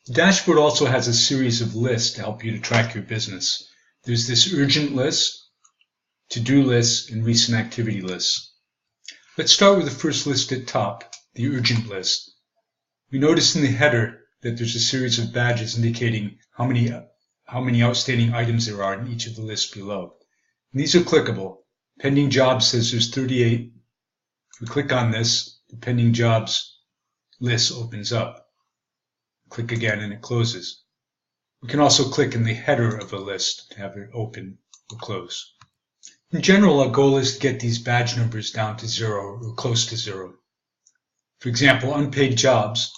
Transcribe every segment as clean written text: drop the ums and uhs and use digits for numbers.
The dashboard also has a series of lists to help you to track your business. There's this urgent list, to-do list, and recent activity lists. Let's start with the first list at top, the urgent list. We notice in the header that there's a series of badges indicating how many outstanding items there are in each of the lists below. And these are clickable. Pending jobs says there's 38. If we click on this, the pending jobs list opens up. Click again and it closes. We can also click in the header of a list to have it open or close. In general, our goal is to get these badge numbers down to 0 or close to 0. For example, unpaid jobs,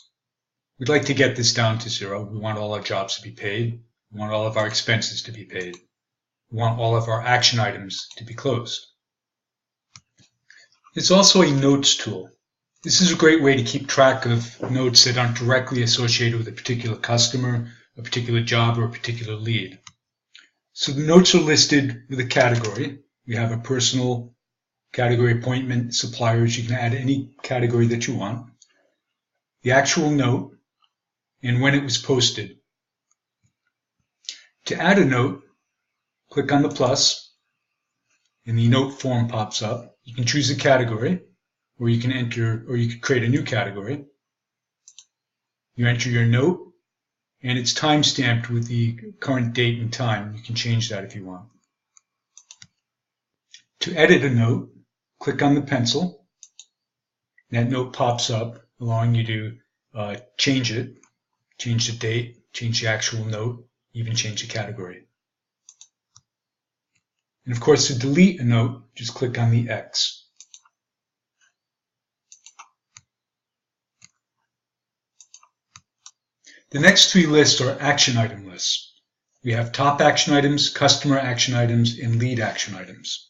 we'd like to get this down to 0. We want all our jobs to be paid. We want all of our expenses to be paid. We want all of our action items to be closed. There's also a notes tool. This is a great way to keep track of notes that aren't directly associated with a particular customer, a particular job, or a particular lead. So the notes are listed with a category. We have a personal category, appointment, suppliers. You can add any category that you want. The actual note and when it was posted. To add a note, click on the plus and the note form pops up. You can choose a category, or you can create a new category. You enter your note and it's time stamped with the current date and time. You can change that if you want. To edit a note, click on the pencil. That note pops up, allowing you to change it, change the date, change the actual note, even change the category. And of course, to delete a note, just click on the X. The next three lists are action item lists. We have top action items, customer action items, and lead action items.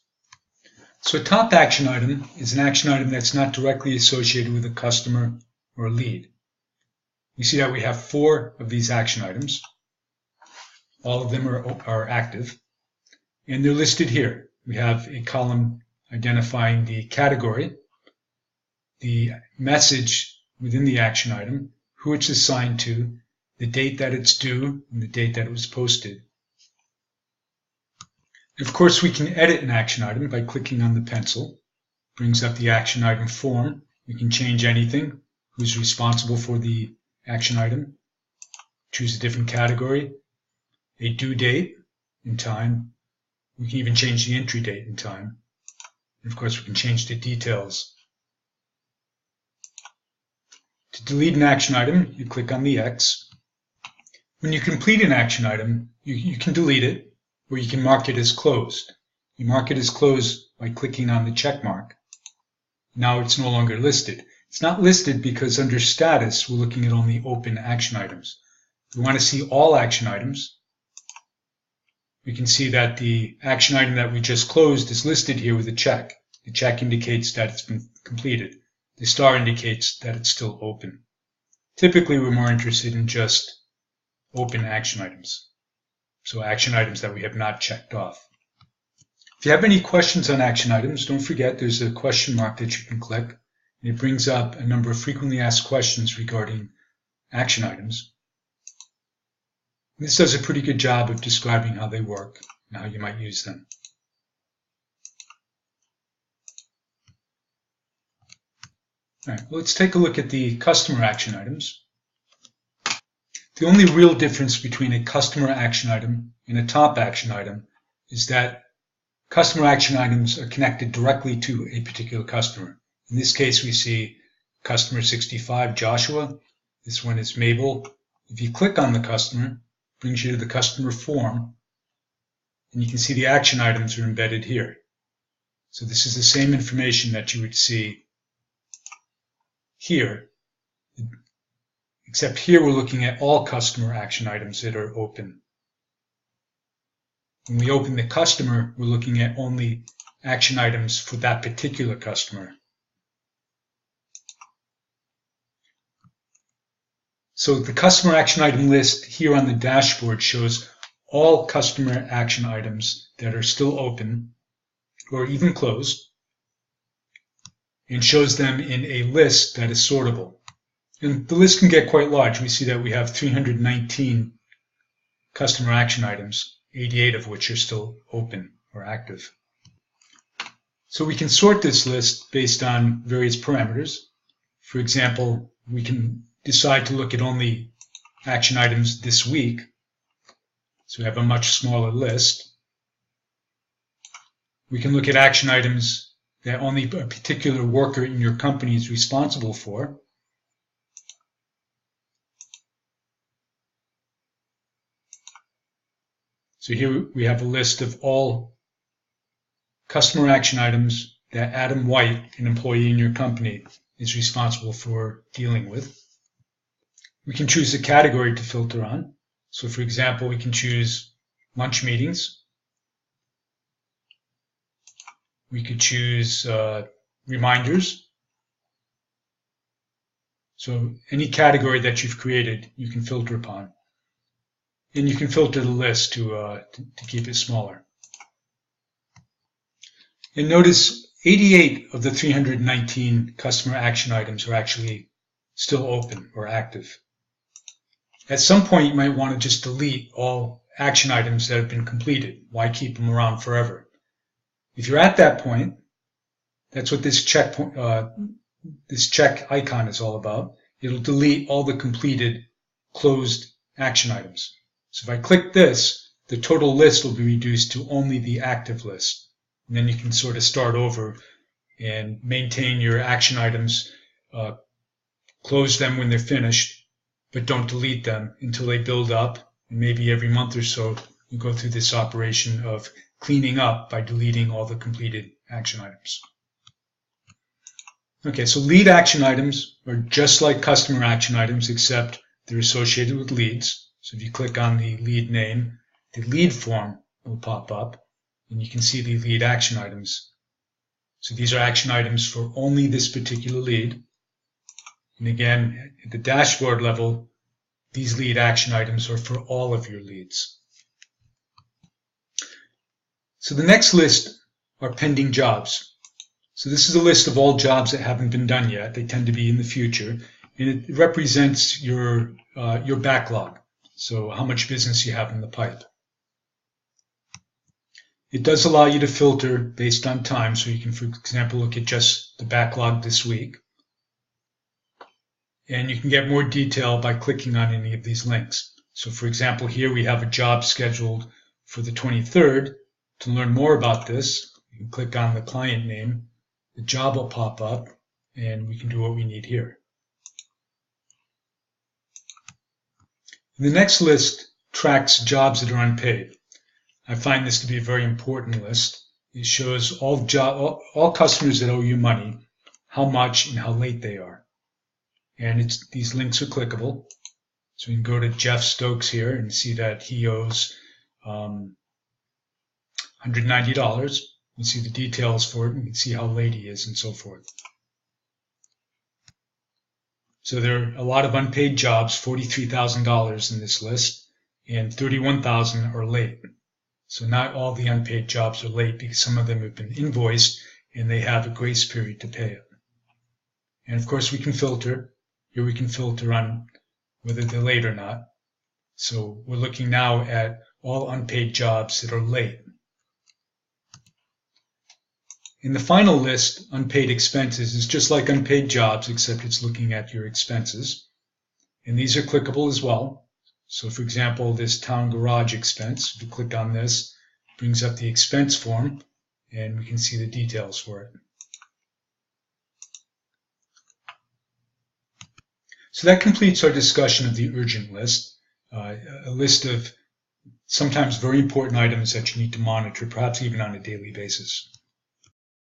So a top action item is an action item that's not directly associated with a customer or a lead. We see that we have 4 of these action items. All of them are active, and they're listed here. We have a column identifying the category, the message within the action item, who it's assigned to, the date that it's due, and the date that it was posted. Of course, we can edit an action item by clicking on the pencil. Brings up the action item form. We can change anything, who's responsible for the action item, choose a different category, a due date and time. We can even change the entry date and time. And of course, we can change the details. To delete an action item, you click on the X. When you complete an action item, you can delete it, or you can mark it as closed. You mark it as closed by clicking on the check mark. Now it's no longer listed. It's not listed because under status, we're looking at only open action items. If we want to see all action items, we can see that the action item that we just closed is listed here with a check. The check indicates that it's been completed. The star indicates that it's still open. Typically, we're more interested in just open action items. So action items that we have not checked off. If you have any questions on action items, don't forget there's a question mark that you can click, and it brings up a number of frequently asked questions regarding action items. This does a pretty good job of describing how they work and how you might use them. All right, let's take a look at the customer action items. The only real difference between a customer action item and a top action item is that customer action items are connected directly to a particular customer. In this case, we see customer 65, Joshua. This one is Mabel. If you click on the customer, it brings you to the customer form, and you can see the action items are embedded here. So this is the same information that you would see here, except here we're looking at all customer action items that are open. When we open the customer, we're looking at only action items for that particular customer. So the customer action item list here on the dashboard shows all customer action items that are still open or even closed, and shows them in a list that is sortable. And the list can get quite large. We see that we have 319 customer action items, 88 of which are still open or active. So we can sort this list based on various parameters. For example, we can decide to look at only action items this week. So we have a much smaller list. We can look at action items that only a particular worker in your company is responsible for. So here we have a list of all customer action items that Adam White, an employee in your company, is responsible for dealing with. We can choose a category to filter on. So for example, we can choose lunch meetings. We could choose reminders. So any category that you've created, you can filter upon. And you can filter the list to keep it smaller. And notice 88 of the 319 customer action items are actually still open or active. At some point, you might want to just delete all action items that have been completed. Why keep them around forever? If you're at that point, that's what this check icon is all about. It'll delete all the completed closed action items. So if I click this, the total list will be reduced to only the active list. And then you can sort of start over and maintain your action items, close them when they're finished, but don't delete them until they build up. And maybe every month or so, you go through this operation of cleaning up by deleting all the completed action items. Okay, so lead action items are just like customer action items, except they're associated with leads. So if you click on the lead name, the lead form will pop up, and you can see the lead action items. So these are action items for only this particular lead. And again, at the dashboard level, these lead action items are for all of your leads. So the next list are pending jobs. So this is a list of all jobs that haven't been done yet. They tend to be in the future. And it represents your backlog. So how much business you have in the pipe. It does allow you to filter based on time, so you can, for example, look at just the backlog this week. And you can get more detail by clicking on any of these links. So for example, here we have a job scheduled for the 23rd. To learn more about this, you can click on the client name. The job will pop up, and we can do what we need here. The next list tracks jobs that are unpaid. I find this to be a very important list. It shows all customers that owe you money, how much and how late they are. And these links are clickable. So we can go to Jeff Stokes here and see that he owes $190. We see the details for it. We can see how late he is and so forth. So there are a lot of unpaid jobs, $43,000 in this list, and 31,000 are late. So not all the unpaid jobs are late because some of them have been invoiced and they have a grace period to pay it. And of course we can filter. Here we can filter on whether they're late or not. So we're looking now at all unpaid jobs that are late. In the final list, unpaid expenses is just like unpaid jobs, except it's looking at your expenses. And these are clickable as well. So for example, this town garage expense, if you click on this, it brings up the expense form, and we can see the details for it. So that completes our discussion of the urgent list, a list of sometimes very important items that you need to monitor, perhaps even on a daily basis.